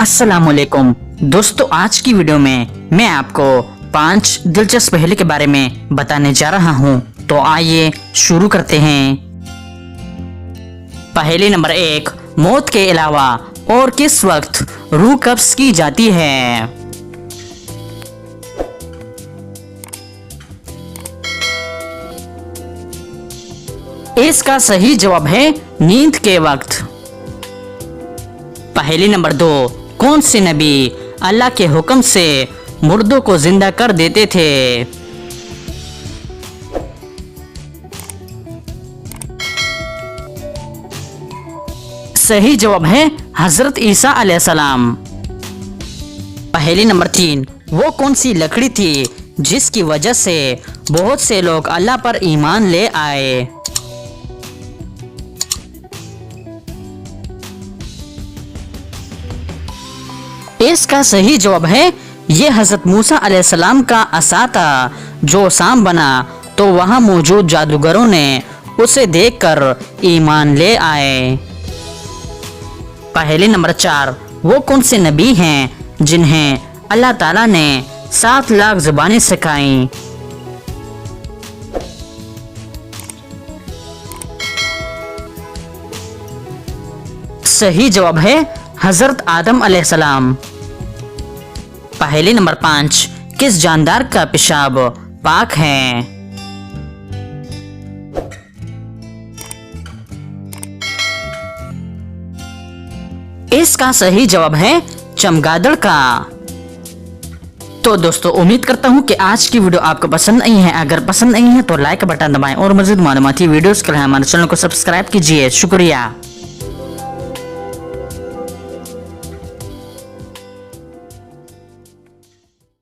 अस्सलामुअलैकुम दोस्तों, आज की वीडियो में मैं आपको 5 दिलचस्प पहेली के बारे में बताने जा रहा हूं। तो आइए शुरू करते हैं। पहेली नंबर 1, मौत के अलावा और किस वक्त रूह कब्ज की जाती है? इसका सही जवाब है नींद के वक्त। पहेली नंबर 2, कौन से नबी अल्लाह के हुक्म से मुर्दों को जिंदा कर देते थे? सही जवाब है हजरत ईसा अलैहिस्सलाम। पहेली नंबर 3, वो कौन सी लकड़ी थी जिसकी वजह से बहुत से लोग अल्लाह पर ईमान ले आए? इसका सही जवाब है ये हजरत मूसा अलैहिस्सलाम का असा था जो शाम बना तो वहां मौजूद जादूगरों ने उसे देखकर ईमान ले आए। पहेली नंबर 4, वो कौन से नबी हैं जिन्हें अल्लाह ताला ने 7 लाख ज़ुबानें सिखाई? सही जवाब है हजरत आदम अलैहिस्सलाम। पहेली नंबर 5, किस जानदार का पेशाब पाक है? इसका सही जवाब है चमगादड़ का। तो दोस्तों, उम्मीद करता हूं कि आज की वीडियो आपको पसंद आई है। अगर पसंद आई है तो लाइक बटन दबाएं और मज़ीद मालूमाती वीडियोस के लिए हमारे चैनल को सब्सक्राइब कीजिए। शुक्रिया।